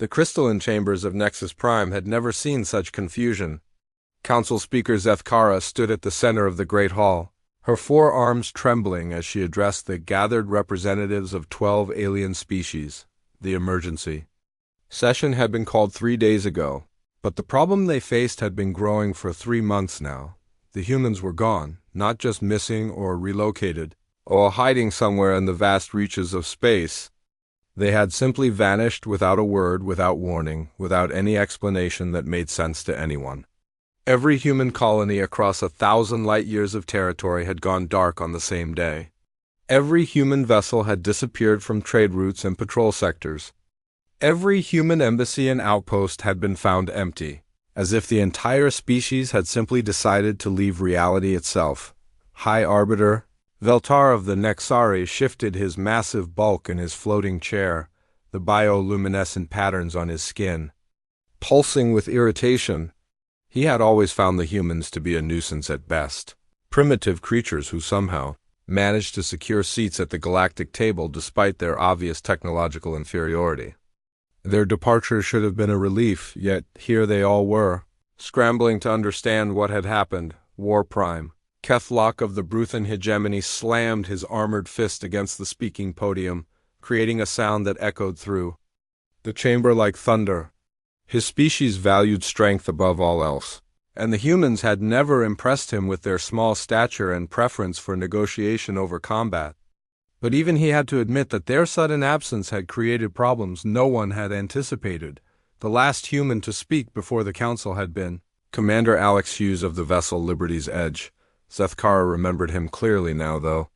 The crystalline chambers of Nexus Prime had never seen such confusion. Council Speaker Zethkara stood at the center of the Great Hall, her forearms trembling as she addressed the gathered representatives of 12 alien species. The emergency session had been called 3 days ago, but the problem they faced had been growing for 3 months now. The humans were gone, not just missing or relocated, or hiding somewhere in the vast reaches of space. They had simply vanished without a word, without warning, without any explanation that made sense to anyone. Every human colony across 1,000 light-years of territory had gone dark on the same day. Every human vessel had disappeared from trade routes and patrol sectors. Every human embassy and outpost had been found empty, as if the entire species had simply decided to leave reality itself. High Arbiter Veltar of the Nexari shifted his massive bulk in his floating chair, the bioluminescent patterns on his skin pulsing with irritation. He had always found the humans to be a nuisance at best, primitive creatures who somehow managed to secure seats at the galactic table despite their obvious technological inferiority. Their departure should have been a relief, yet here they all were, scrambling to understand what had happened. War Prime Kethlock of the Bruthan hegemony slammed his armored fist against the speaking podium, creating a sound that echoed through the chamber like thunder. His species valued strength above all else, and the humans had never impressed him with their small stature and preference for negotiation over combat. But even he had to admit that their sudden absence had created problems no one had anticipated. The last human to speak before the council had been Commander Alex Hughes of the vessel Liberty's Edge. Zethkara remembered him clearly now, though.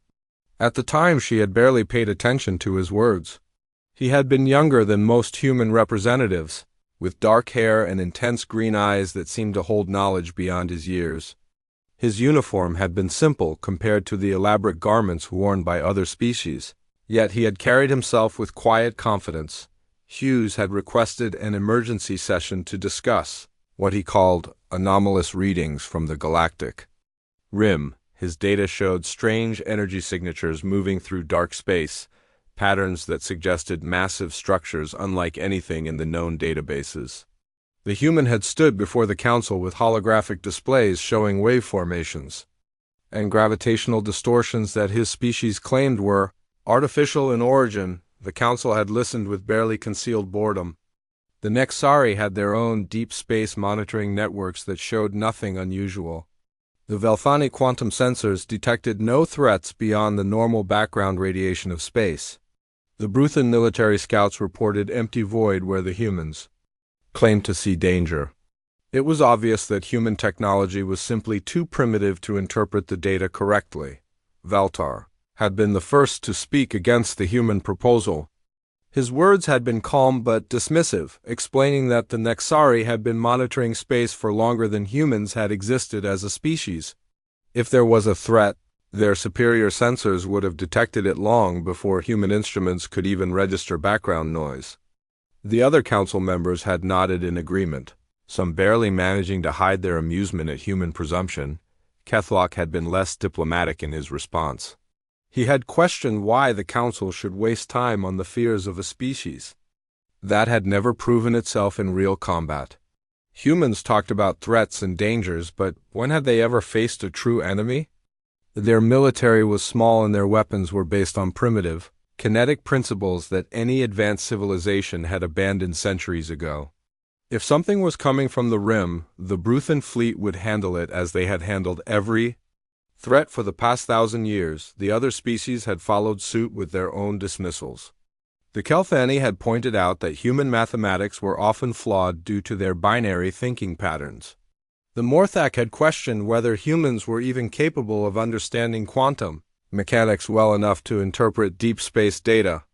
At the time, she had barely paid attention to his words. He had been younger than most human representatives, with dark hair and intense green eyes that seemed to hold knowledge beyond his years. His uniform had been simple compared to the elaborate garments worn by other species, yet he had carried himself with quiet confidence. Hughes had requested an emergency session to discuss what he called anomalous readings from the Galactic rim. His data showed strange energy signatures moving through dark space, patterns that suggested massive structures unlike anything in the known databases. The human had stood before the council with holographic displays showing wave formations and gravitational distortions that his species claimed were artificial in origin. The council had listened with barely concealed boredom. The Nexari had their own deep space monitoring networks that showed nothing unusual. The Velthani quantum sensors detected no threats beyond the normal background radiation of space. The Bruthan military scouts reported empty void where the humans claimed to see danger. It was obvious that human technology was simply too primitive to interpret the data correctly. Veltar had been the first to speak against the human proposal. His words had been calm but dismissive, explaining that the Nexari had been monitoring space for longer than humans had existed as a species. If there was a threat, their superior sensors would have detected it long before human instruments could even register background noise. The other council members had nodded in agreement, some barely managing to hide their amusement at human presumption. Kethlock had been less diplomatic in his response. He had questioned why the council should waste time on the fears of a species that had never proven itself in real combat. Humans talked about threats and dangers, but when had they ever faced a true enemy? Their military was small and their weapons were based on primitive, kinetic principles that any advanced civilization had abandoned centuries ago. If something was coming from the rim, the Bruthan fleet would handle it as they had handled every threat for the past 1,000 years. The other species had followed suit with their own dismissals. The Kelthani had pointed out that human mathematics were often flawed due to their binary thinking patterns. The Morthak had questioned whether humans were even capable of understanding quantum mechanics well enough to interpret deep space data.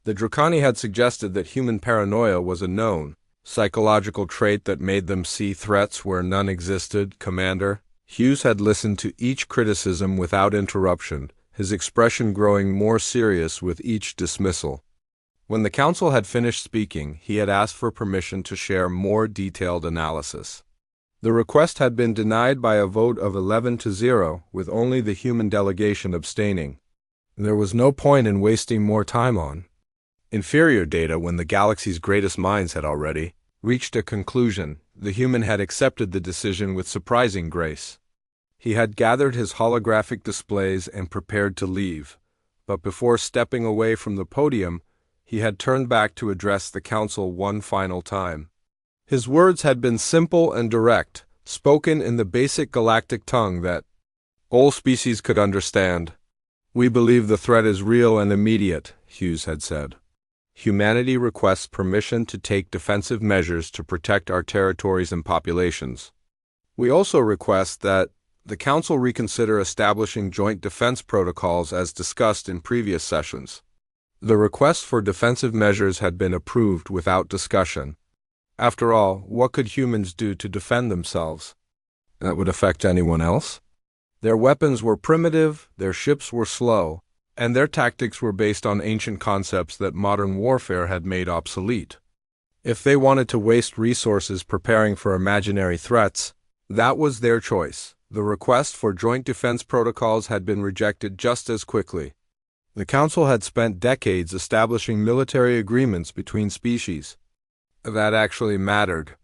The Dracani had suggested that human paranoia was a known psychological trait that made them see threats where none existed. Commander Hughes had listened to each criticism without interruption, his expression growing more serious with each dismissal. When the council had finished speaking, he had asked for permission to share more detailed analysis. The request had been denied by a vote of 11-0, with only the human delegation abstaining. There was no point in wasting more time on inferior data when the galaxy's greatest minds had already reached a conclusion. The human had accepted the decision with surprising grace. He had gathered his holographic displays and prepared to leave, but before stepping away from the podium, he had turned back to address the council one final time. His words had been simple and direct, spoken in the basic galactic tongue that all species could understand. "We believe the threat is real and immediate," Hughes had said. "Humanity requests permission to take defensive measures to protect our territories and populations. We also request that the Council reconsider establishing joint defense protocols as discussed in previous sessions." The request for defensive measures had been approved without discussion. After all, what could humans do to defend themselves that would affect anyone else? Their weapons were primitive, their ships were slow, and their tactics were based on ancient concepts that modern warfare had made obsolete. If they wanted to waste resources preparing for imaginary threats, that was their choice. The request for joint defense protocols had been rejected just as quickly. The Council had spent decades establishing military agreements between species that actually mattered.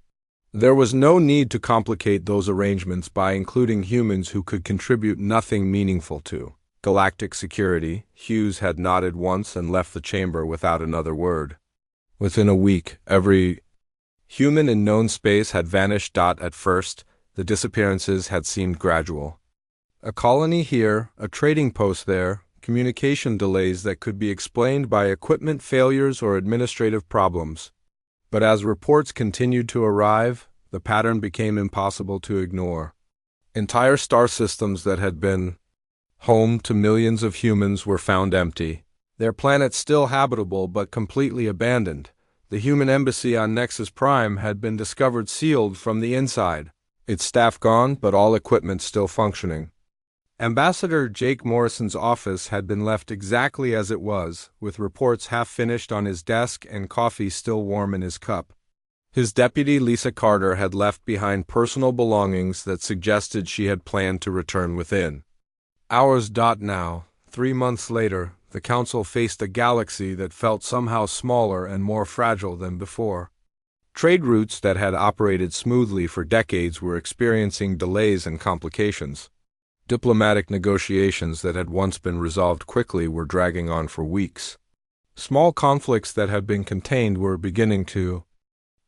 There was no need to complicate those arrangements by including humans who could contribute nothing meaningful to galactic security. Hughes had nodded once and left the chamber without another word. Within a week, every human in known space had vanished. At first, the disappearances had seemed gradual. A colony here, a trading post there, communication delays that could be explained by equipment failures or administrative problems. But as reports continued to arrive, the pattern became impossible to ignore. Entire star systems that had been home to millions of humans were found empty. Their planets still habitable but completely abandoned. The human embassy on Nexus Prime had been discovered sealed from the inside, its staff gone but all equipment still functioning. Ambassador Jake Morrison's office had been left exactly as it was, with reports half finished on his desk and coffee still warm in his cup. His deputy, Lisa Carter, had left behind personal belongings that suggested she had planned to return within hours. Now, 3 months later, the Council faced a galaxy that felt somehow smaller and more fragile than before. Trade routes that had operated smoothly for decades were experiencing delays and complications. Diplomatic negotiations that had once been resolved quickly were dragging on for weeks. Small conflicts that had been contained were beginning to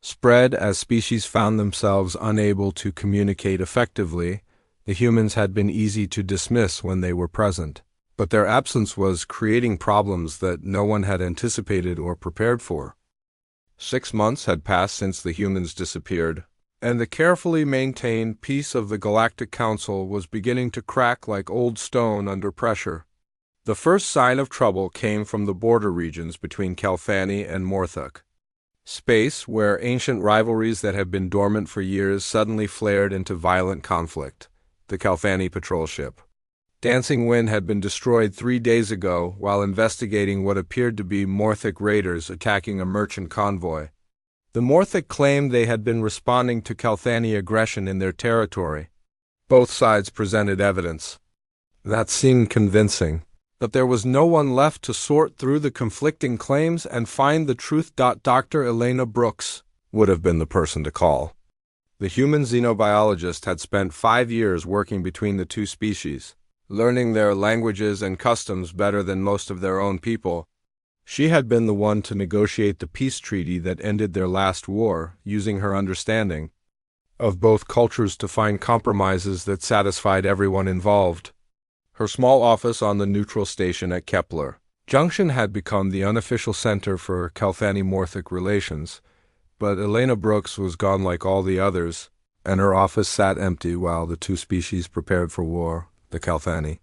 spread as species found themselves unable to communicate effectively. The humans had been easy to dismiss when they were present, but their absence was creating problems that no one had anticipated or prepared for. 6 months had passed since the humans disappeared, and the carefully maintained peace of the Galactic Council was beginning to crack like old stone under pressure. The first sign of trouble came from the border regions between Calfani and Morthuk. Space, where ancient rivalries that had been dormant for years suddenly flared into violent conflict. The Calfani patrol ship Dancing Wind had been destroyed 3 days ago while investigating what appeared to be Morthuk raiders attacking a merchant convoy. The Morthuk claimed they had been responding to Calfani aggression in their territory. Both sides presented evidence that seemed convincing, but there was no one left to sort through the conflicting claims and find the truth. Dr. Elena Brooks would have been the person to call. The human xenobiologist had spent 5 years working between the two species, learning their languages and customs better than most of their own people. She had been the one to negotiate the peace treaty that ended their last war, using her understanding of both cultures to find compromises that satisfied everyone involved. Her small office on the neutral station at Kepler Junction had become the unofficial center for Calfani-Morthuk relations, but Elena Brooks was gone like all the others, and her office sat empty while the two species prepared for war. The Calfani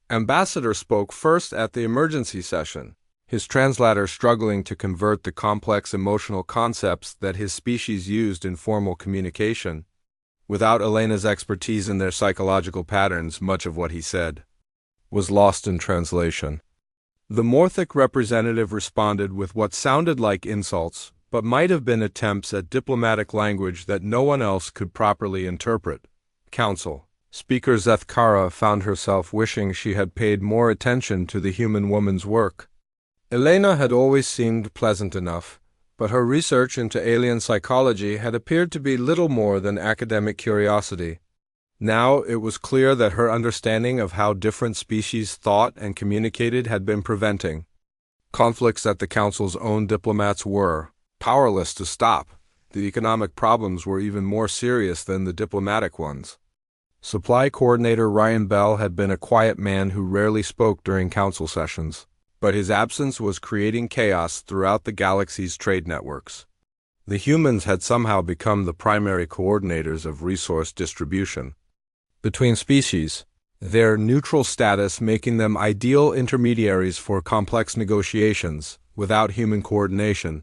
ambassador spoke first at the emergency session, his translator struggling to convert the complex emotional concepts that his species used in formal communication. Without Elena's expertise in their psychological patterns, much of what he said was lost in translation. The Morthuk representative responded with what sounded like insults, but might have been attempts at diplomatic language that no one else could properly interpret. Council Speaker Zethkara found herself wishing she had paid more attention to the human woman's work. Elena had always seemed pleasant enough, but her research into alien psychology had appeared to be little more than academic curiosity. Now it was clear that her understanding of how different species thought and communicated had been preventing conflicts that the Council's own diplomats were powerless to stop. The economic problems were even more serious than the diplomatic ones. Supply Coordinator Ryan Bell had been a quiet man who rarely spoke during Council sessions, but his absence was creating chaos throughout the galaxy's trade networks. The humans had somehow become the primary coordinators of resource distribution between species, their neutral status making them ideal intermediaries for complex negotiations without human coordination.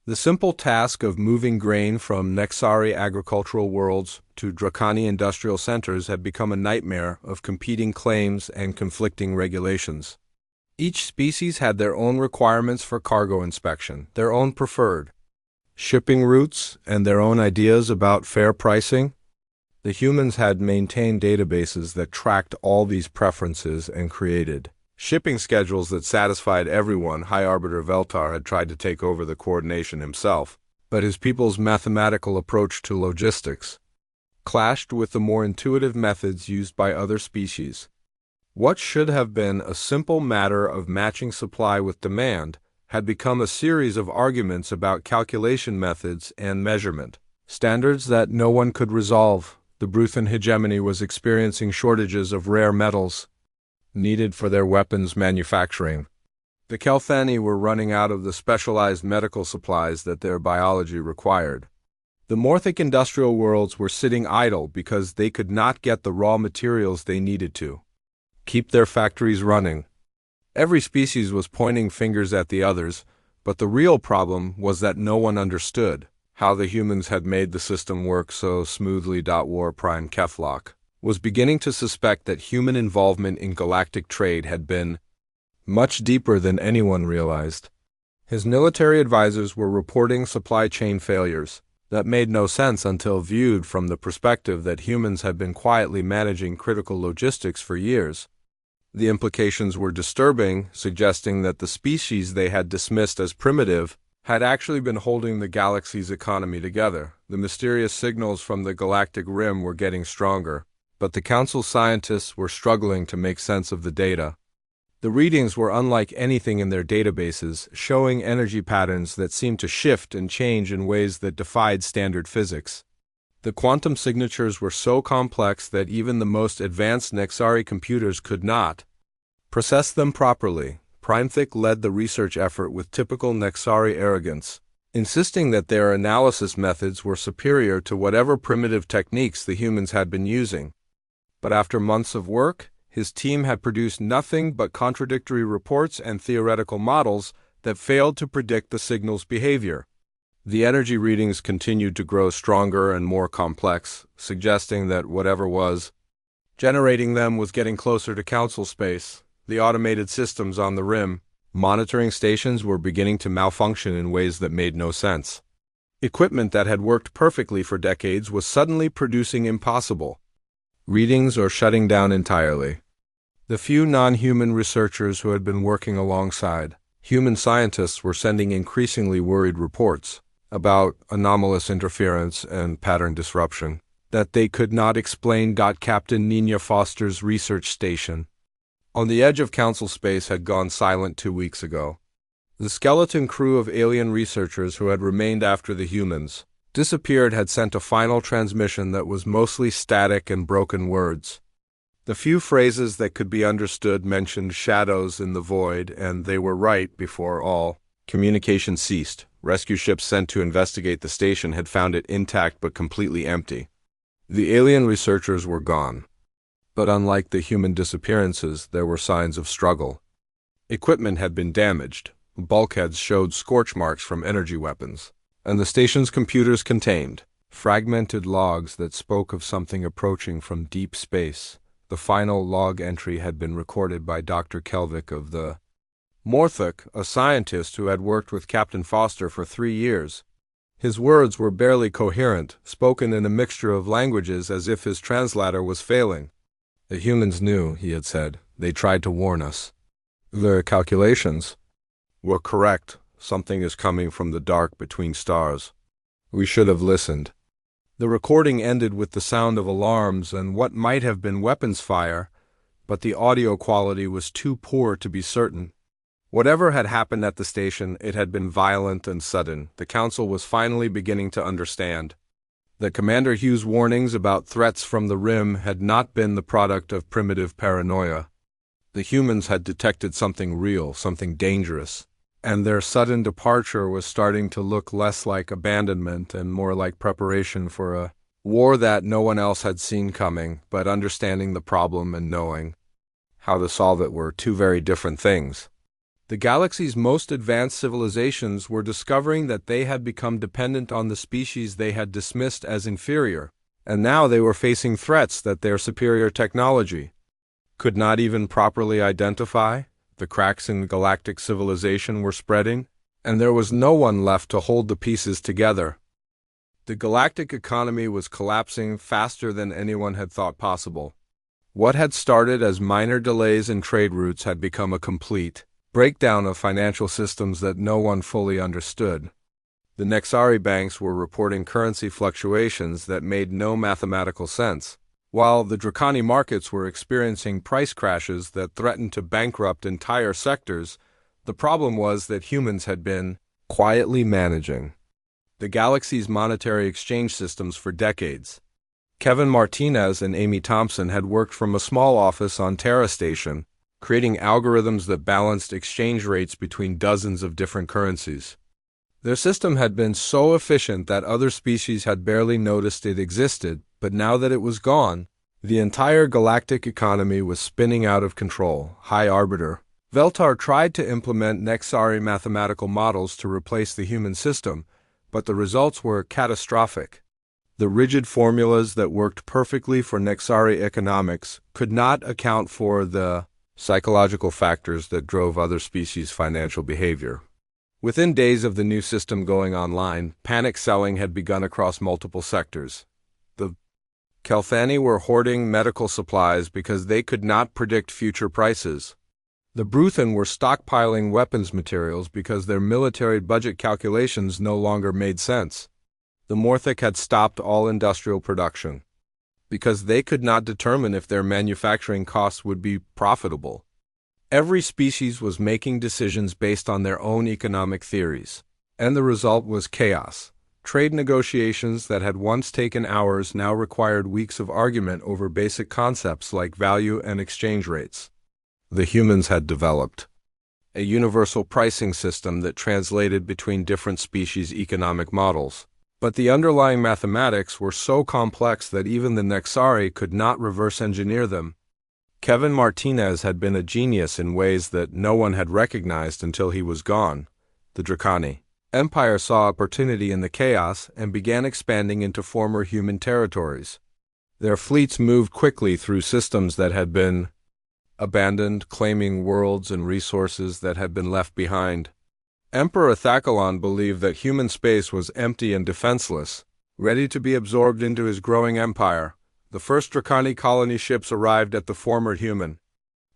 The simple task of moving grain from Nexari agricultural worlds to Dracani industrial centers had become a nightmare of competing claims and conflicting regulations. Each species had their own requirements for cargo inspection, their own preferred shipping routes, and their own ideas about fair pricing. The humans had maintained databases that tracked all these preferences and created shipping schedules that satisfied everyone. High Arbiter Veltar had tried to take over the coordination himself, but his people's mathematical approach to logistics clashed with the more intuitive methods used by other species. What should have been a simple matter of matching supply with demand had become a series of arguments about calculation methods and measurement standards that no one could resolve. The Bruthan hegemony was experiencing shortages of rare metals needed for their weapons manufacturing. The Kelthani were running out of the specialized medical supplies that their biology required. The Morthic industrial worlds were sitting idle because they could not get the raw materials they needed to keep their factories running. Every species was pointing fingers at the others, but the real problem was that no one understood how the humans had made the system work so smoothly. War Prime Keflock was beginning to suspect that human involvement in galactic trade had been much deeper than anyone realized. His military advisors were reporting supply chain failures that made no sense until viewed from the perspective that humans had been quietly managing critical logistics for years. The implications were disturbing, suggesting that the species they had dismissed as primitive had actually been holding the galaxy's economy together. The mysterious signals from the galactic rim were getting stronger, but the Council scientists were struggling to make sense of the data. The readings were unlike anything in their databases, showing energy patterns that seemed to shift and change in ways that defied standard physics. The quantum signatures were so complex that even the most advanced Nexari computers could not process them properly. Primethick led the research effort with typical Nexari arrogance, insisting that their analysis methods were superior to whatever primitive techniques the humans had been using. But after months of work, his team had produced nothing but contradictory reports and theoretical models that failed to predict the signal's behavior. The energy readings continued to grow stronger and more complex, suggesting that whatever was generating them was getting closer to Council space. The automated systems on the rim monitoring stations were beginning to malfunction in ways that made no sense. Equipment that had worked perfectly for decades was suddenly producing impossible readings or shutting down entirely. The few non-human researchers who had been working alongside human scientists were sending increasingly worried reports about anomalous interference and pattern disruption that they could not explain. Captain Nina Foster's research station on the edge of Council space had gone silent 2 weeks ago. The skeleton crew of alien researchers who had remained after the humans disappeared had sent a final transmission that was mostly static and broken words. The few phrases that could be understood mentioned shadows in the void, and they were right before all communication ceased. Rescue ships sent to investigate the station had found it intact but completely empty. The alien researchers were gone. But unlike the human disappearances, there were signs of struggle. Equipment had been damaged. Bulkheads showed scorch marks from energy weapons, and the station's computers contained fragmented logs that spoke of something approaching from deep space. The final log entry had been recorded by Dr. Kelvik of the Morthic, a scientist who had worked with Captain Foster for 3 years. His words were barely coherent, spoken in a mixture of languages as if his translator was failing. The humans knew, he had said. They tried to warn us. Their calculations We're correct. Something is coming from the dark between stars. We should have listened. The recording ended with the sound of alarms and what might have been weapons fire, but the audio quality was too poor to be certain. Whatever had happened at the station, it had been violent and sudden. The Council was finally beginning to understand that Commander Hugh's warnings about threats from the Rim had not been the product of primitive paranoia. The humans had detected something real, something dangerous, and their sudden departure was starting to look less like abandonment and more like preparation for a war that no one else had seen coming, but understanding the problem and knowing how to solve it were two very different things. The galaxy's most advanced civilizations were discovering that they had become dependent on the species they had dismissed as inferior, and now they were facing threats that their superior technology could not even properly identify. The cracks in galactic civilization were spreading, and there was no one left to hold the pieces together. The galactic economy was collapsing faster than anyone had thought possible. What had started as minor delays in trade routes had become a complete breakdown of financial systems that no one fully understood. The Nexari banks were reporting currency fluctuations that made no mathematical sense, while the Dracani markets were experiencing price crashes that threatened to bankrupt entire sectors. The problem was that humans had been quietly managing the galaxy's monetary exchange systems for decades. Kevin Martinez and Amy Thompson had worked from a small office on Terra Station, creating algorithms that balanced exchange rates between dozens of different currencies. Their system had been so efficient that other species had barely noticed it existed, but now that it was gone, the entire galactic economy was spinning out of control. High Arbiter Veltar tried to implement Nexari mathematical models to replace the human system, but the results were catastrophic. The rigid formulas that worked perfectly for Nexari economics could not account for the psychological factors that drove other species' financial behavior. Within days of the new system going online, panic selling had begun across multiple sectors. The Kelthani were hoarding medical supplies because they could not predict future prices. The Bruthan were stockpiling weapons materials because their military budget calculations no longer made sense. The Morthic had stopped all industrial production because they could not determine if their manufacturing costs would be profitable. Every species was making decisions based on their own economic theories, and the result was chaos. Trade negotiations that had once taken hours now required weeks of argument over basic concepts like value and exchange rates. The humans had developed a universal pricing system that translated between different species' economic models. But the underlying mathematics were so complex that even the Nexari could not reverse engineer them. Kevin Martinez had been a genius in ways that no one had recognized until he was gone. The Dracani Empire saw opportunity in the chaos and began expanding into former human territories. Their fleets moved quickly through systems that had been abandoned, claiming worlds and resources that had been left behind. Emperor Thacalon believed that human space was empty and defenseless, ready to be absorbed into his growing empire. The first Dracani colony ships arrived at the former human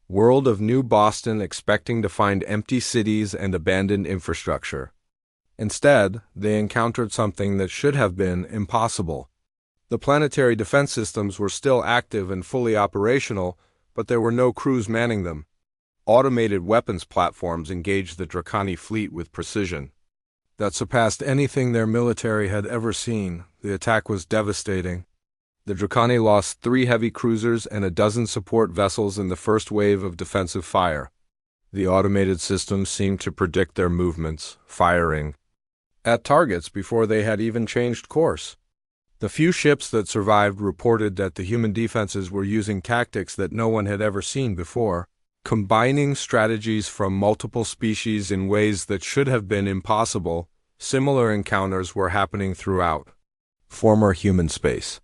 world of New Boston, expecting to find empty cities and abandoned infrastructure. Instead, they encountered something that should have been impossible. The planetary defense systems were still active and fully operational, but there were no crews manning them. Automated weapons platforms engaged the Dracani fleet with precision that surpassed anything their military had ever seen. The attack was devastating. The Dracani lost 3 heavy cruisers and a dozen support vessels in the first wave of defensive fire. The automated systems seemed to predict their movements, firing at targets before they had even changed course. The few ships that survived reported that the human defenses were using tactics that no one had ever seen before, combining strategies from multiple species in ways that should have been impossible. Similar encounters were happening throughout former human space.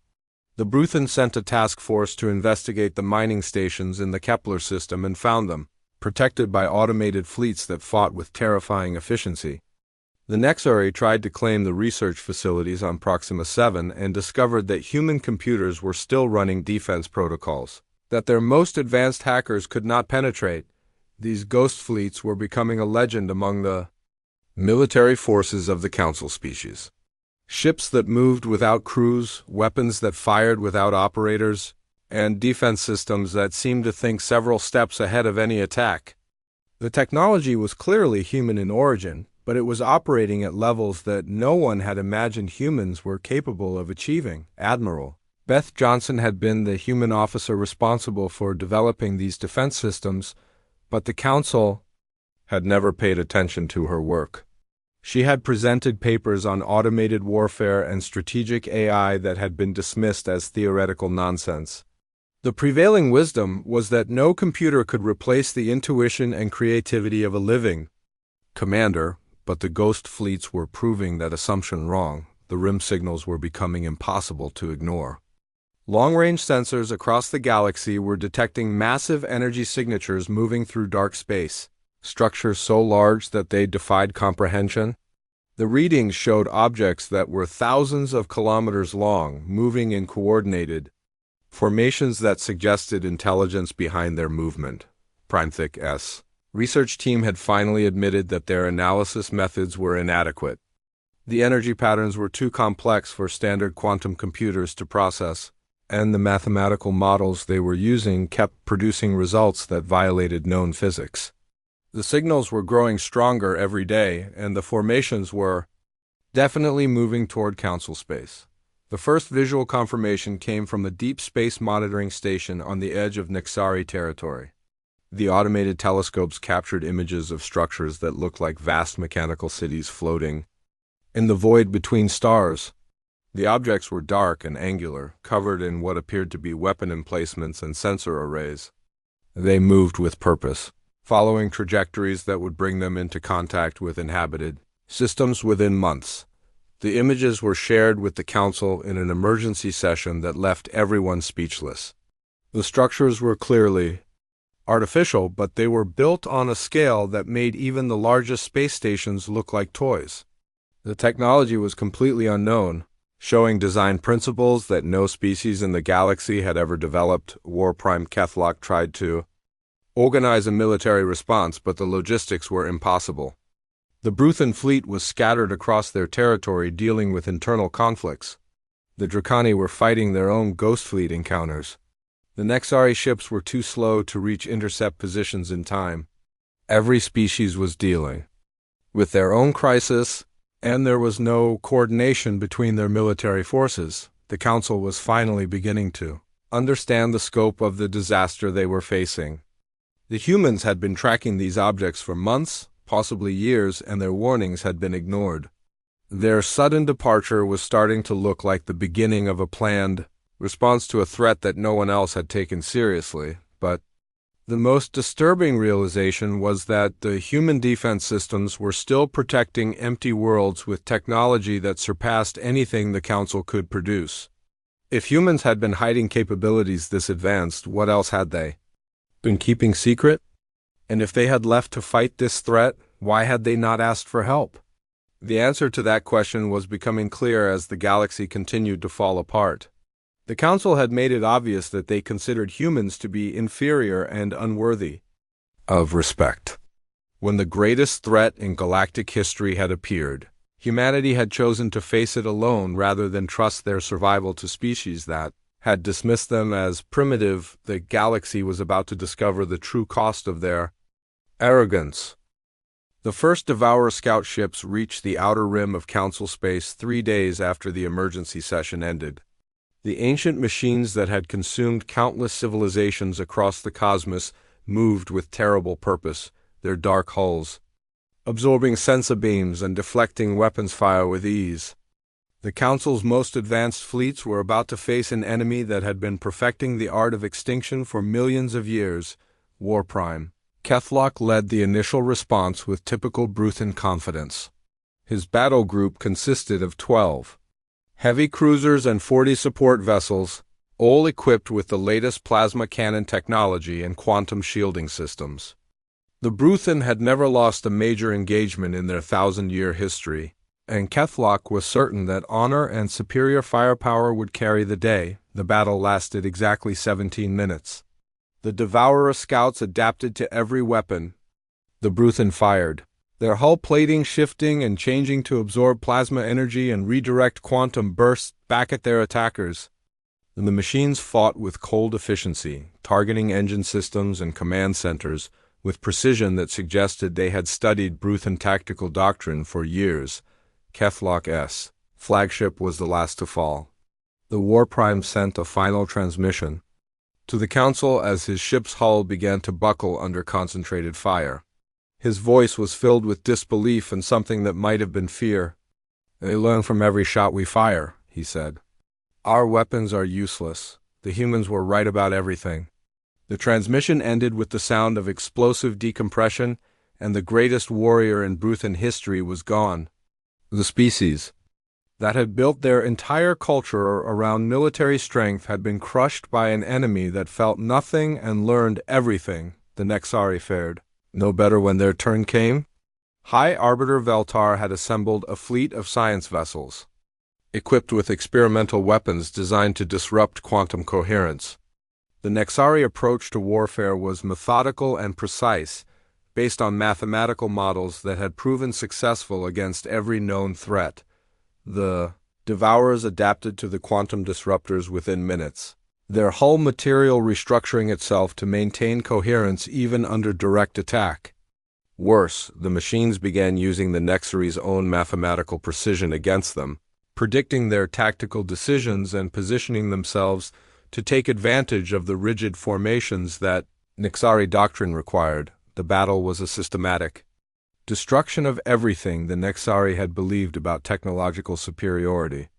The Bruthan sent a task force to investigate the mining stations in the Kepler system and found them, protected by automated fleets that fought with terrifying efficiency. The Nexari tried to claim the research facilities on Proxima 7 and discovered that human computers were still running defense protocols that their most advanced hackers could not penetrate. These ghost fleets were becoming a legend among the military forces of the Council species. Ships that moved without crews, weapons that fired without operators, and defense systems that seemed to think several steps ahead of any attack. The technology was clearly human in origin, but it was operating at levels that no one had imagined humans were capable of achieving. Admiral Beth Johnson had been the human officer responsible for developing these defense systems, but the Council had never paid attention to her work. She had presented papers on automated warfare and strategic AI that had been dismissed as theoretical nonsense. The prevailing wisdom was that no computer could replace the intuition and creativity of a living commander, but the ghost fleets were proving that assumption wrong. The RIM signals were becoming impossible to ignore. Long-range sensors across the galaxy were detecting massive energy signatures moving through dark space, structures so large that they defied comprehension. The readings showed objects that were thousands of kilometers long, moving in coordinated formations that suggested intelligence behind their movement. Primethick's research team had finally admitted that their analysis methods were inadequate. The energy patterns were too complex for standard quantum computers to process, and the mathematical models they were using kept producing results that violated known physics. The signals were growing stronger every day, and the formations were definitely moving toward Council space. The first visual confirmation came from a deep space monitoring station on the edge of Nexari territory. The automated telescopes captured images of structures that looked like vast mechanical cities floating in the void between stars. The objects were dark and angular, covered in what appeared to be weapon emplacements and sensor arrays. They moved with purpose, following trajectories that would bring them into contact with inhabited systems within months. The images were shared with the Council in an emergency session that left everyone speechless. The structures were clearly artificial, but they were built on a scale that made even the largest space stations look like toys. The technology was completely unknown, showing design principles that no species in the galaxy had ever developed. War Prime Kethlock tried to organize a military response, but the logistics were impossible. The Bruthan fleet was scattered across their territory, dealing with internal conflicts. The Dracani were fighting their own ghost fleet encounters. The Nexari ships were too slow to reach intercept positions in time. Every species was dealing with their own crisis, and there was no coordination between their military forces. The Council was finally beginning to understand the scope of the disaster they were facing. The humans had been tracking these objects for months, possibly years, and their warnings had been ignored. Their sudden departure was starting to look like the beginning of a planned response to a threat that no one else had taken seriously. But the most disturbing realization was that the human defense systems were still protecting empty worlds with technology that surpassed anything the Council could produce. If humans had been hiding capabilities this advanced, what else had they been keeping secret? And if they had left to fight this threat, why had they not asked for help? The answer to that question was becoming clear as the galaxy continued to fall apart. The Council had made it obvious that they considered humans to be inferior and unworthy of respect. When the greatest threat in galactic history had appeared, humanity had chosen to face it alone rather than trust their survival to species that had dismissed them as primitive. The galaxy was about to discover the true cost of their arrogance. The first Devourer scout ships reached the outer rim of Council space 3 days after the emergency session ended. The ancient machines that had consumed countless civilizations across the cosmos moved with terrible purpose, their dark hulls absorbing sensor beams and deflecting weapons fire with ease. The Council's most advanced fleets were about to face an enemy that had been perfecting the art of extinction for millions of years. War Prime Kethlock led the initial response with typical Bruthan confidence. His battle group consisted of 12 heavy cruisers and 40 support vessels, all equipped with the latest plasma cannon technology and quantum shielding systems. The Bruthan had never lost a major engagement in their 1,000-year history, and Kethlock was certain that honor and superior firepower would carry the day. The battle lasted exactly 17 minutes. The Devourer scouts adapted to every weapon. The Bruthen fired, their hull plating shifting and changing to absorb plasma energy and redirect quantum bursts back at their attackers. The machines fought with cold efficiency, targeting engine systems and command centers with precision that suggested they had studied Bruthen tactical doctrine for years. Keflock's flagship was the last to fall. The War Prime sent a final transmission to the Council as his ship's hull began to buckle under concentrated fire. His voice was filled with disbelief and something that might have been fear. "They learn from every shot we fire," he said. "Our weapons are useless. The humans were right about everything." The transmission ended with the sound of explosive decompression, and the greatest warrior in Bruthen history was gone. The species that had built their entire culture around military strength had been crushed by an enemy that felt nothing and learned everything. The Nexari fared no better when their turn came. High Arbiter Veltar had assembled a fleet of science vessels, equipped with experimental weapons designed to disrupt quantum coherence. The Nexari approach to warfare was methodical and precise, based on mathematical models that had proven successful against every known threat. The Devourers adapted to the quantum disruptors within minutes, their hull material restructuring itself to maintain coherence even under direct attack. Worse, the machines began using the Nexari's own mathematical precision against them, predicting their tactical decisions and positioning themselves to take advantage of the rigid formations that Nexari doctrine required. The battle was a systematic destruction of everything the Nexari had believed about technological superiority.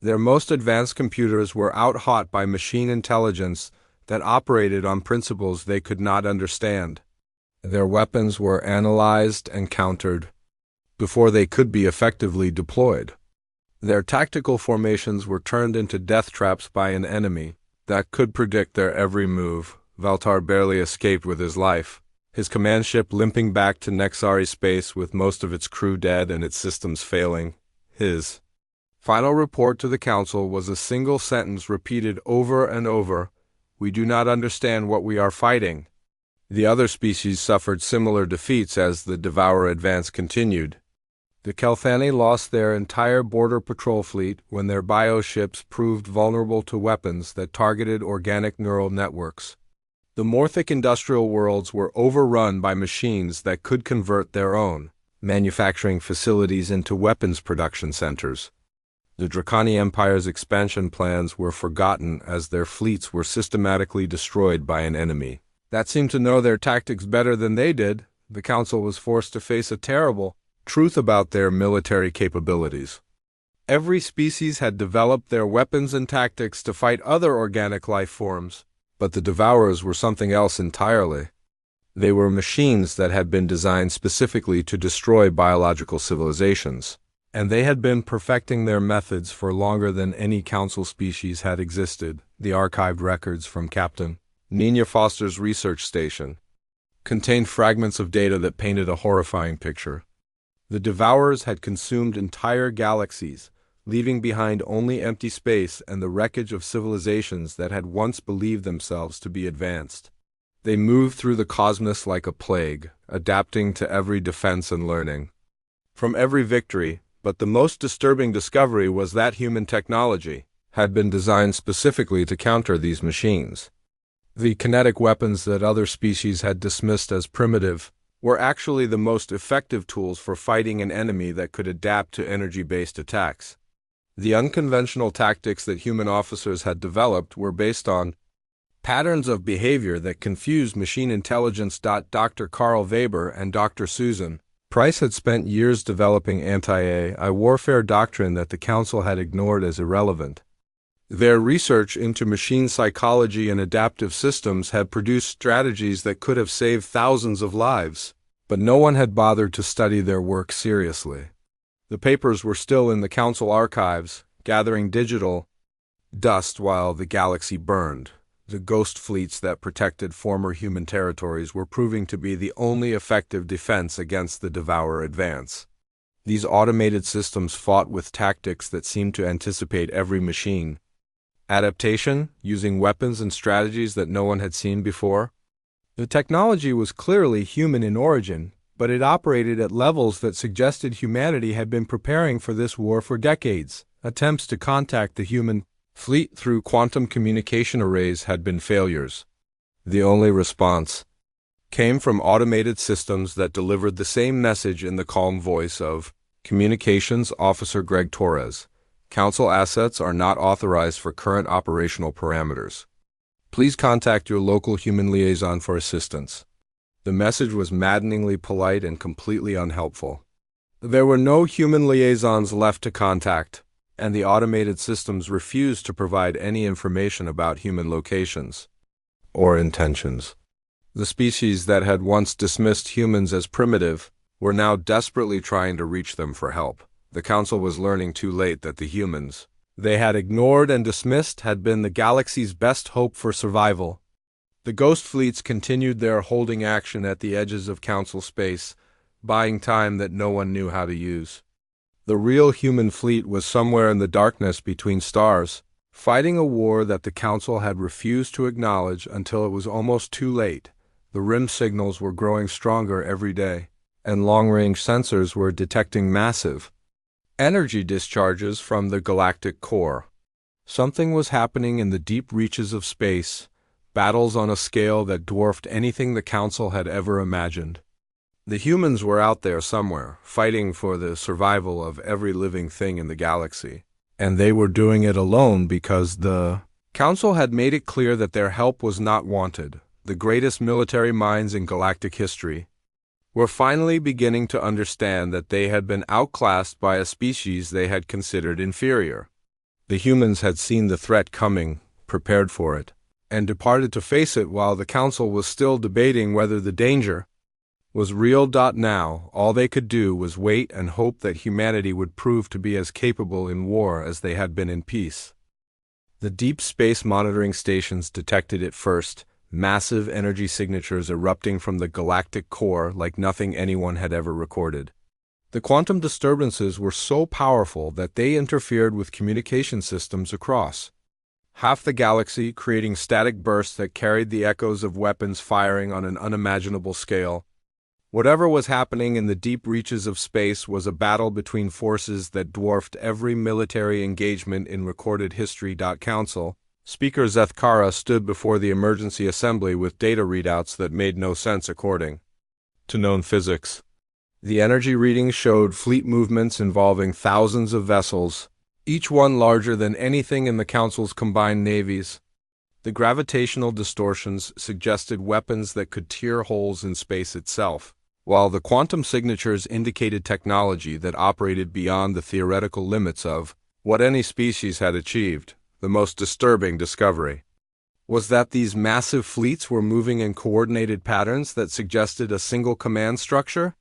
Their most advanced computers were out-hot by machine intelligence that operated on principles they could not understand. Their weapons were analyzed and countered before they could be effectively deployed. Their tactical formations were turned into death traps by an enemy that could predict their every move. Veltar barely escaped with his life, his command ship limping back to Nexari space with most of its crew dead and its systems failing. His final report to the Council was a single sentence repeated over and over: "We do not understand what we are fighting." The other species suffered similar defeats as the Devourer advance continued. The Kelthani lost their entire border patrol fleet when their bioships proved vulnerable to weapons that targeted organic neural networks. The Morphic industrial worlds were overrun by machines that could convert their own manufacturing facilities into weapons production centers. The Draconi Empire's expansion plans were forgotten as their fleets were systematically destroyed by an enemy that seemed to know their tactics better than they did. The Council was forced to face a terrible truth about their military capabilities. Every species had developed their weapons and tactics to fight other organic life forms, but the Devourers were something else entirely. They were machines that had been designed specifically to destroy biological civilizations, and they had been perfecting their methods for longer than any Council species had existed. The archived records from Captain Nina Foster's research station contained fragments of data that painted a horrifying picture. The Devourers had consumed entire galaxies, leaving behind only empty space and the wreckage of civilizations that had once believed themselves to be advanced. They moved through the cosmos like a plague, adapting to every defense and learning from every victory, but the most disturbing discovery was that human technology had been designed specifically to counter these machines. The kinetic weapons that other species had dismissed as primitive were actually the most effective tools for fighting an enemy that could adapt to energy-based attacks. The unconventional tactics that human officers had developed were based on patterns of behavior that confused machine intelligence. Dr. Carl Weber and Dr. Susan Price had spent years developing anti-AI warfare doctrine that the Council had ignored as irrelevant. Their research into machine psychology and adaptive systems had produced strategies that could have saved thousands of lives, but no one had bothered to study their work seriously. The papers were still in the Council archives, gathering digital dust while the galaxy burned. The ghost fleets that protected former human territories were proving to be the only effective defense against the Devourer advance. These automated systems fought with tactics that seemed to anticipate every machine Adaptation, using weapons and strategies that no one had seen before. The technology was clearly human in origin, but it operated at levels that suggested humanity had been preparing for this war for decades. Attempts to contact the human fleet through quantum communication arrays had been failures. The only response came from automated systems that delivered the same message in the calm voice of Communications Officer Greg Torres. Council assets are not authorized for current operational parameters. Please contact your local human liaison for assistance. The message was maddeningly polite and completely unhelpful. There were no human liaisons left to contact, and the automated systems refused to provide any information about human locations or intentions. The species that had once dismissed humans as primitive were now desperately trying to reach them for help. The Council was learning too late that the humans they had ignored and dismissed had been the galaxy's best hope for survival. The ghost fleets continued their holding action at the edges of Council space, buying time that no one knew how to use. The real human fleet was somewhere in the darkness between stars, fighting a war that the Council had refused to acknowledge until it was almost too late. The RIM signals were growing stronger every day, and long-range sensors were detecting massive energy discharges from the galactic core. Something was happening in the deep reaches of space, battles on a scale that dwarfed anything the Council had ever imagined. The humans were out there somewhere, fighting for the survival of every living thing in the galaxy, and they were doing it alone because the Council had made it clear that their help was not wanted. The greatest military minds in galactic history were finally beginning to understand that they had been outclassed by a species they had considered inferior. The humans had seen the threat coming, prepared for it, and departed to face it while the Council was still debating whether the danger was real. Now, all they could do was wait and hope that humanity would prove to be as capable in war as they had been in peace. The deep space monitoring stations detected it first, massive energy signatures erupting from the galactic core like nothing anyone had ever recorded. The quantum disturbances were so powerful that they interfered with communication systems across half the galaxy, creating static bursts that carried the echoes of weapons firing on an unimaginable scale. Whatever was happening in the deep reaches of space was a battle between forces that dwarfed every military engagement in recorded history. Council Speaker Zethkara stood before the emergency assembly with data readouts that made no sense according to known physics. The energy readings showed fleet movements involving thousands of vessels, each one larger than anything in the Council's combined navies. The gravitational distortions suggested weapons that could tear holes in space itself, while the quantum signatures indicated technology that operated beyond the theoretical limits of what any species had achieved. The most disturbing discovery was that these massive fleets were moving in coordinated patterns that suggested a single command structure.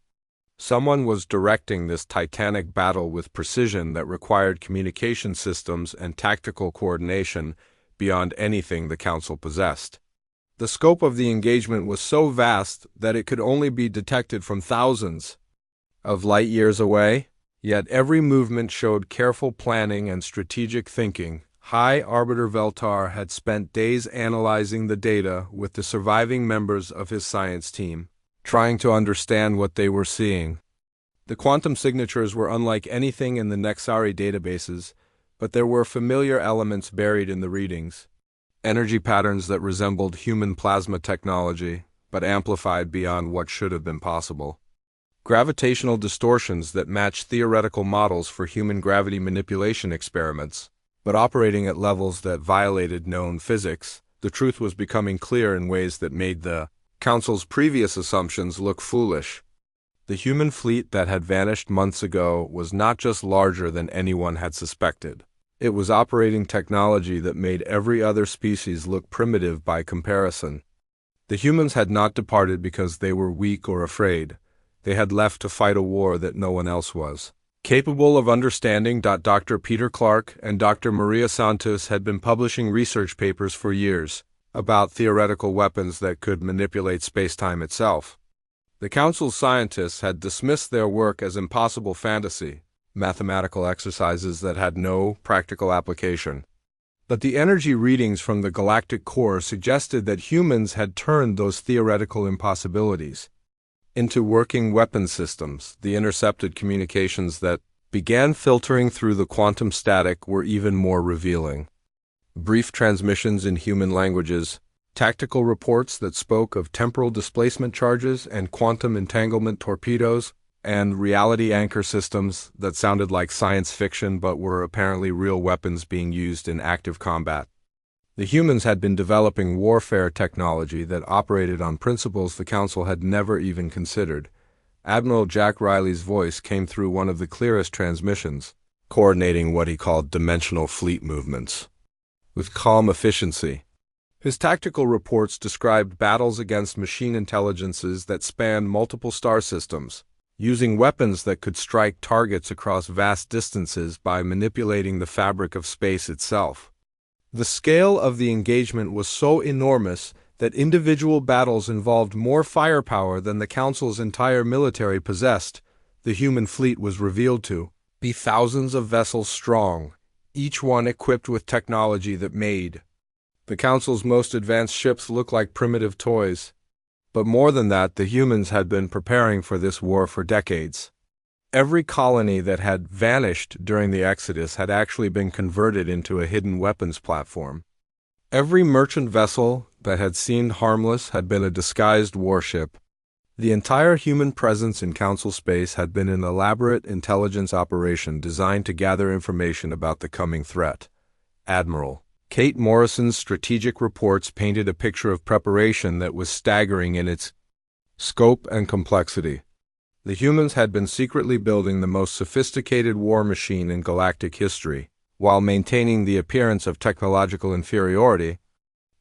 Someone was directing this titanic battle with precision that required communication systems and tactical coordination beyond anything the Council possessed. The scope of the engagement was so vast that it could only be detected from thousands of light years away, yet every movement showed careful planning and strategic thinking. High Arbiter Veltar had spent days analyzing the data with the surviving members of his science team, trying to understand what they were seeing. The quantum signatures were unlike anything in the Nexari databases, but there were familiar elements buried in the readings. Energy patterns that resembled human plasma technology, but amplified beyond what should have been possible. Gravitational distortions that matched theoretical models for human gravity manipulation experiments, but operating at levels that violated known physics. The truth was becoming clear in ways that made the Council's previous assumptions look foolish. The human fleet that had vanished months ago was not just larger than anyone had suspected. It was operating technology that made every other species look primitive by comparison. The humans had not departed because they were weak or afraid. They had left to fight a war that no one else was capable of understanding. Dr. Peter Clark and Dr. Maria Santos had been publishing research papers for years about theoretical weapons that could manipulate spacetime itself. The Council's scientists had dismissed their work as impossible fantasy, mathematical exercises that had no practical application. But the energy readings from the galactic core suggested that humans had turned those theoretical impossibilities into working weapon systems. The intercepted communications that began filtering through the quantum static were even more revealing. Brief transmissions in human languages, tactical reports that spoke of temporal displacement charges and quantum entanglement torpedoes, and reality anchor systems that sounded like science fiction but were apparently real weapons being used in active combat. The humans had been developing warfare technology that operated on principles the Council had never even considered. Admiral Jack Riley's voice came through one of the clearest transmissions, coordinating what he called dimensional fleet movements with calm efficiency. His tactical reports described battles against machine intelligences that spanned multiple star systems, using weapons that could strike targets across vast distances by manipulating the fabric of space itself. The scale of the engagement was so enormous that individual battles involved more firepower than the Council's entire military possessed. The human fleet was revealed to be thousands of vessels strong, each one equipped with technology that made the Council's most advanced ships look like primitive toys. But more than that, the humans had been preparing for this war for decades. Every colony that had vanished during the Exodus had actually been converted into a hidden weapons platform. Every merchant vessel that had seemed harmless had been a disguised warship. The entire human presence in Council space had been an elaborate intelligence operation designed to gather information about the coming threat. Admiral Kate Morrison's strategic reports painted a picture of preparation that was staggering in its scope and complexity. The humans had been secretly building the most sophisticated war machine in galactic history, while maintaining the appearance of technological inferiority.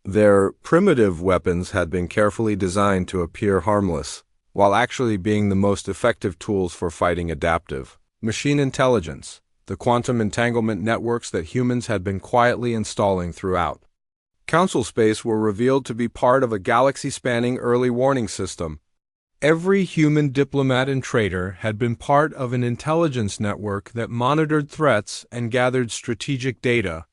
Their primitive weapons had been carefully designed to appear harmless, while actually being the most effective tools for fighting adaptive machine intelligence, the quantum entanglement networks that humans had been quietly installing throughout Council space were revealed to be part of a galaxy-spanning early warning system. Every human diplomat and traitor had been part of an intelligence network that monitored threats and gathered strategic data.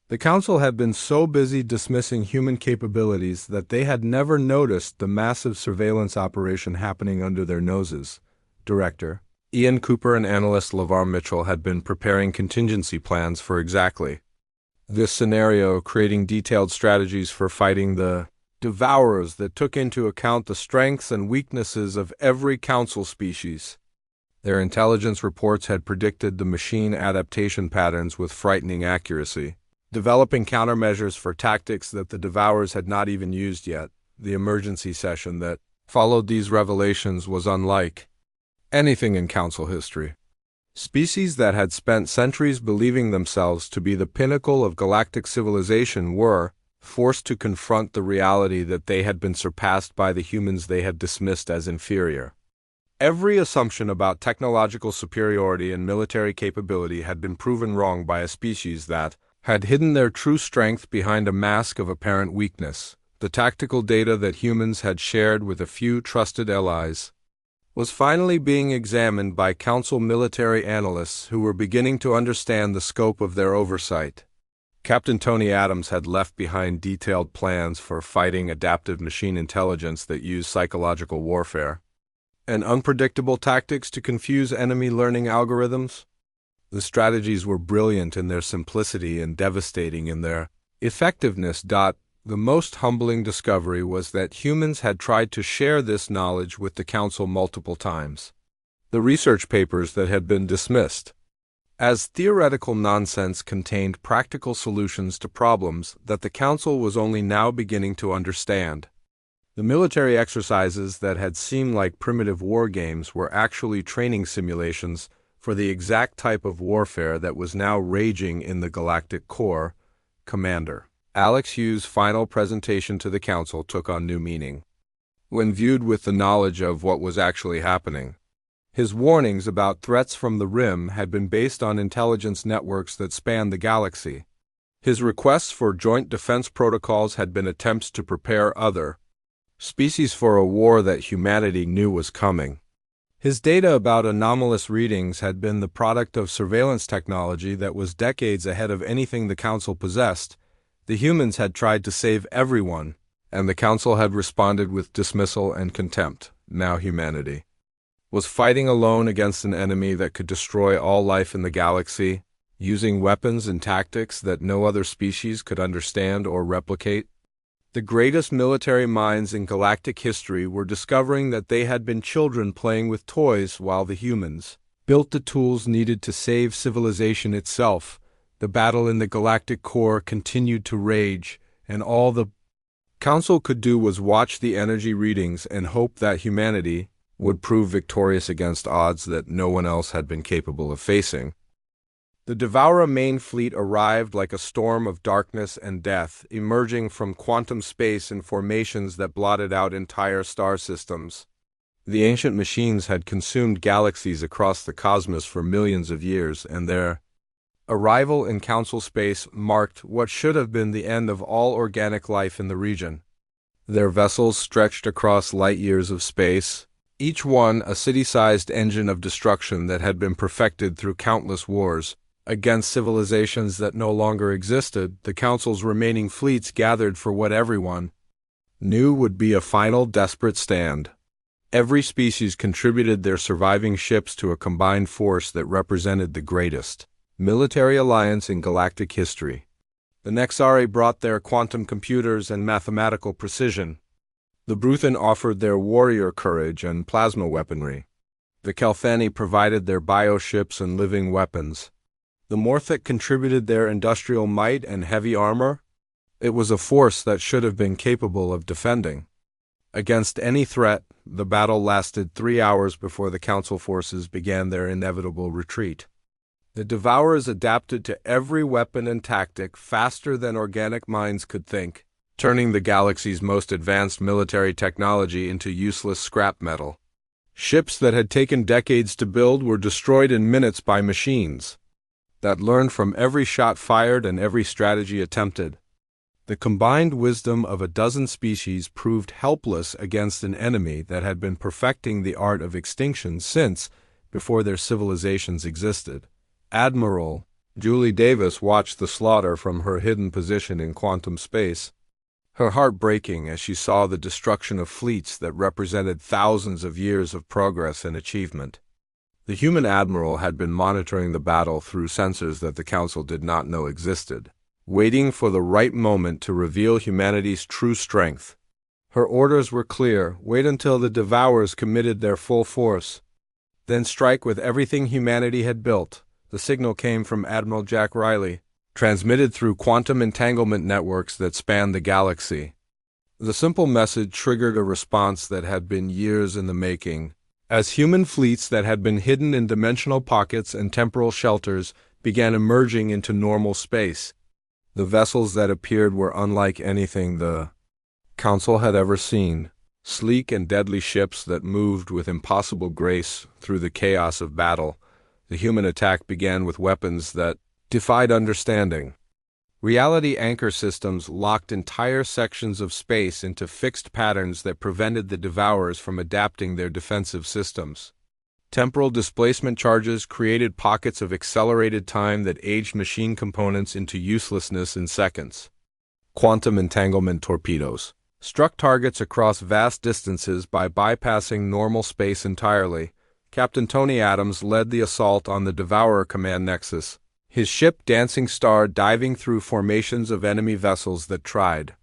The Council had been so busy dismissing human capabilities that they had never noticed the massive surveillance operation happening under their noses. Director Ian Cooper and analyst LeVar Mitchell had been preparing contingency plans for exactly this scenario, creating detailed strategies for fighting the devourers that took into account the strengths and weaknesses of every Council species. Their intelligence reports had predicted the machine adaptation patterns with frightening accuracy, developing countermeasures for tactics that the devourers had not even used yet. The emergency session that followed these revelations was unlike anything in Council history. Species that had spent centuries believing themselves to be the pinnacle of galactic civilization were forced to confront the reality that they had been surpassed by the humans they had dismissed as inferior. Every assumption about technological superiority and military capability had been proven wrong by a species that had hidden their true strength behind a mask of apparent weakness. The tactical data that humans had shared with a few trusted allies was finally being examined by Council military analysts who were beginning to understand the scope of their oversight. Captain Tony Adams had left behind detailed plans for fighting adaptive machine intelligence that used psychological warfare and unpredictable tactics to confuse enemy learning algorithms. The strategies were brilliant in their simplicity and devastating in their effectiveness. The most humbling discovery was that humans had tried to share this knowledge with the Council multiple times. The research papers that had been dismissed as theoretical nonsense contained practical solutions to problems that the Council was only now beginning to understand. The military exercises that had seemed like primitive war games were actually training simulations for the exact type of warfare that was now raging in the galactic core. Commander Alex Hughes' final presentation to the Council took on new meaning when viewed with the knowledge of what was actually happening. His warnings about threats from the Rim had been based on intelligence networks that spanned the galaxy. His requests for joint defense protocols had been attempts to prepare other species for a war that humanity knew was coming. His data about anomalous readings had been the product of surveillance technology that was decades ahead of anything the Council possessed. The humans had tried to save everyone, and the Council had responded with dismissal and contempt. Now humanity was fighting alone against an enemy that could destroy all life in the galaxy, using weapons and tactics that no other species could understand or replicate. The greatest military minds in galactic history were discovering that they had been children playing with toys while the humans built the tools needed to save civilization itself. The battle in the galactic core continued to rage, and all the Council could do was watch the energy readings and hope that humanity would prove victorious against odds that no one else had been capable of facing. The Devourer main fleet arrived like a storm of darkness and death, emerging from quantum space in formations that blotted out entire star systems. The ancient machines had consumed galaxies across the cosmos for millions of years, and their arrival in Council space marked what should have been the end of all organic life in the region. Their vessels stretched across light years of space, each one a city-sized engine of destruction that had been perfected through countless wars. Against civilizations that no longer existed, the Council's remaining fleets gathered for what everyone knew would be a final desperate stand. Every species contributed their surviving ships to a combined force that represented the greatest military alliance in galactic history. The Nexari brought their quantum computers and mathematical precision. The Bruthan offered their warrior courage and plasma weaponry. The Kelthani provided their bioships and living weapons. The Morthic contributed their industrial might and heavy armor. It was a force that should have been capable of defending against any threat. The battle lasted 3 hours before the Council forces began their inevitable retreat. The Devourers adapted to every weapon and tactic faster than organic minds could think, turning the galaxy's most advanced military technology into useless scrap metal. Ships that had taken decades to build were destroyed in minutes by machines that learned from every shot fired and every strategy attempted. The combined wisdom of a dozen species proved helpless against an enemy that had been perfecting the art of extinction since before their civilizations existed. Admiral Julie Davis watched the slaughter from her hidden position in quantum space, her heart breaking as she saw the destruction of fleets that represented thousands of years of progress and achievement. The human admiral had been monitoring the battle through sensors that the Council did not know existed, waiting for the right moment to reveal humanity's true strength. Her orders were clear: wait until the Devourers committed their full force, then strike with everything humanity had built. The signal came from Admiral Jack Riley, transmitted through quantum entanglement networks that spanned the galaxy. The simple message triggered a response that had been years in the making. As human fleets that had been hidden in dimensional pockets and temporal shelters began emerging into normal space, the vessels that appeared were unlike anything the Council had ever seen. Sleek and deadly ships that moved with impossible grace through the chaos of battle. The human attack began with weapons that defied understanding. Reality anchor systems locked entire sections of space into fixed patterns that prevented the Devourers from adapting their defensive systems. Temporal displacement charges created pockets of accelerated time that aged machine components into uselessness in seconds. Quantum entanglement torpedoes struck targets across vast distances by bypassing normal space entirely. Captain Tony Adams led the assault on the Devourer command nexus, his ship Dancing Star diving through formations of enemy vessels that tried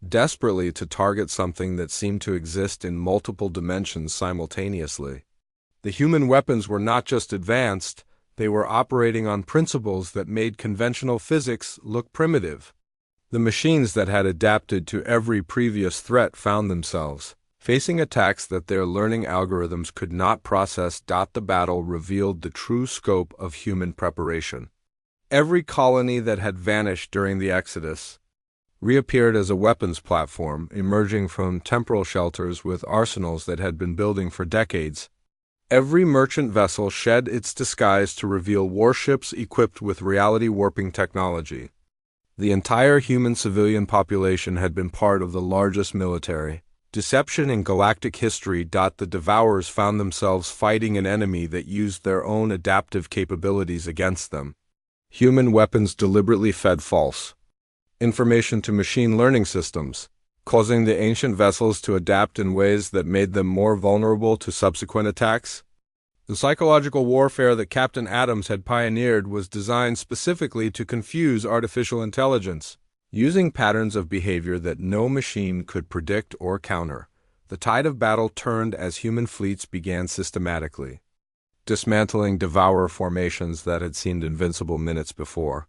desperately to target something that seemed to exist in multiple dimensions simultaneously. The human weapons were not just advanced, they were operating on principles that made conventional physics look primitive. The machines that had adapted to every previous threat found themselves facing attacks that their learning algorithms could not process. The battle revealed the true scope of human preparation. Every colony that had vanished during the Exodus reappeared as a weapons platform, emerging from temporal shelters with arsenals that had been building for decades. Every merchant vessel shed its disguise to reveal warships equipped with reality-warping technology. The entire human civilian population had been part of the largest military Deception in galactic history. The Devourers found themselves fighting an enemy that used their own adaptive capabilities against them. Human weapons deliberately fed false information to machine learning systems, causing the ancient vessels to adapt in ways that made them more vulnerable to subsequent attacks. The psychological warfare that Captain Adams had pioneered was designed specifically to confuse artificial intelligence. Using patterns of behavior that no machine could predict or counter, the tide of battle turned as human fleets began systematically dismantling Devourer formations that had seemed invincible minutes before.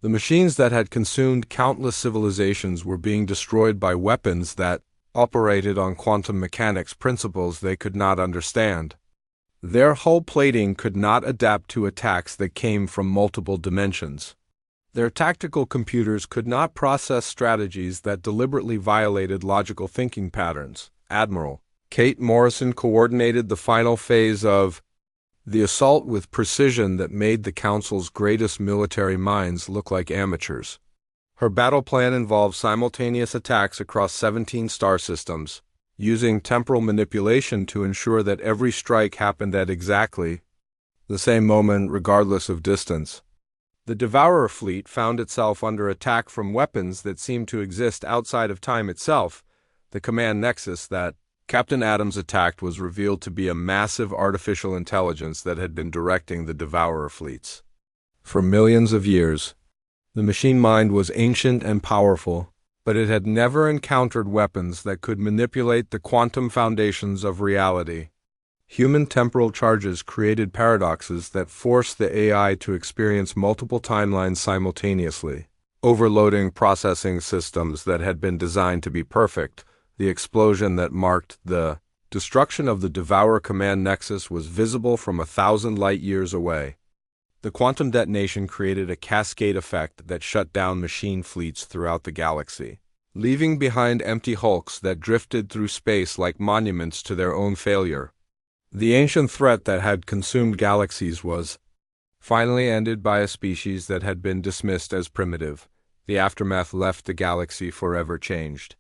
The machines that had consumed countless civilizations were being destroyed by weapons that operated on quantum mechanics principles they could not understand. Their hull plating could not adapt to attacks that came from multiple dimensions. Their tactical computers could not process strategies that deliberately violated logical thinking patterns. Admiral Kate Morrison coordinated the final phase of the assault with precision that made the Council's greatest military minds look like amateurs. Her battle plan involved simultaneous attacks across 17 star systems, using temporal manipulation to ensure that every strike happened at exactly the same moment regardless of distance. The Devourer fleet found itself under attack from weapons that seemed to exist outside of time itself. The command nexus that Captain Adams attacked was revealed to be a massive artificial intelligence that had been directing the Devourer fleets. For millions of years, the machine mind was ancient and powerful, but it had never encountered weapons that could manipulate the quantum foundations of reality. Human temporal charges created paradoxes that forced the AI to experience multiple timelines simultaneously, overloading processing systems that had been designed to be perfect. The explosion that marked the destruction of the Devourer command nexus was visible from 1,000 light-years away. The quantum detonation created a cascade effect that shut down machine fleets throughout the galaxy, leaving behind empty hulks that drifted through space like monuments to their own failure. The ancient threat that had consumed galaxies was finally ended by a species that had been dismissed as primitive. The aftermath left the galaxy forever changed.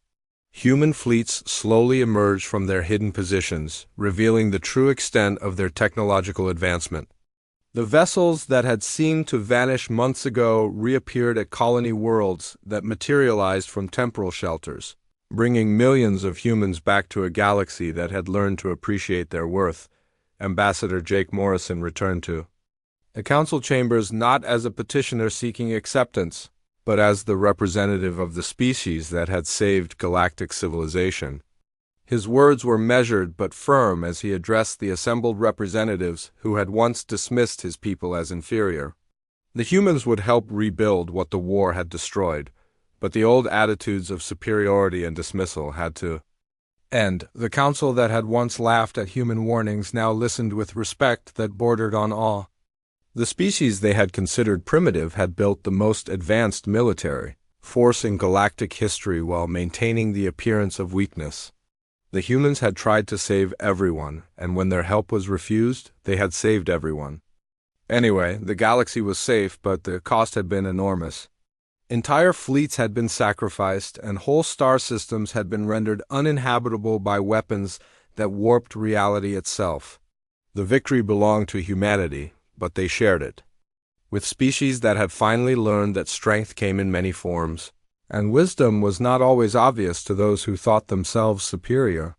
Human fleets slowly emerged from their hidden positions, revealing the true extent of their technological advancement. The vessels that had seemed to vanish months ago reappeared at colony worlds that materialized from temporal shelters, bringing millions of humans back to a galaxy that had learned to appreciate their worth. Ambassador Jake Morrison returned to the council chambers not as a petitioner seeking acceptance, but as the representative of the species that had saved galactic civilization. His words were measured but firm as he addressed the assembled representatives who had once dismissed his people as inferior. The humans would help rebuild what the war had destroyed, but the old attitudes of superiority and dismissal had to end. The council that had once laughed at human warnings now listened with respect that bordered on awe. The species they had considered primitive had built the most advanced military force in galactic history while maintaining the appearance of weakness. The humans had tried to save everyone, and when their help was refused, they had saved everyone. Anyway, the galaxy was safe, but the cost had been enormous. Entire fleets had been sacrificed, and whole star systems had been rendered uninhabitable by weapons that warped reality itself. The victory belonged to humanity, but they shared it with species that had finally learned that strength came in many forms, and wisdom was not always obvious to those who thought themselves superior.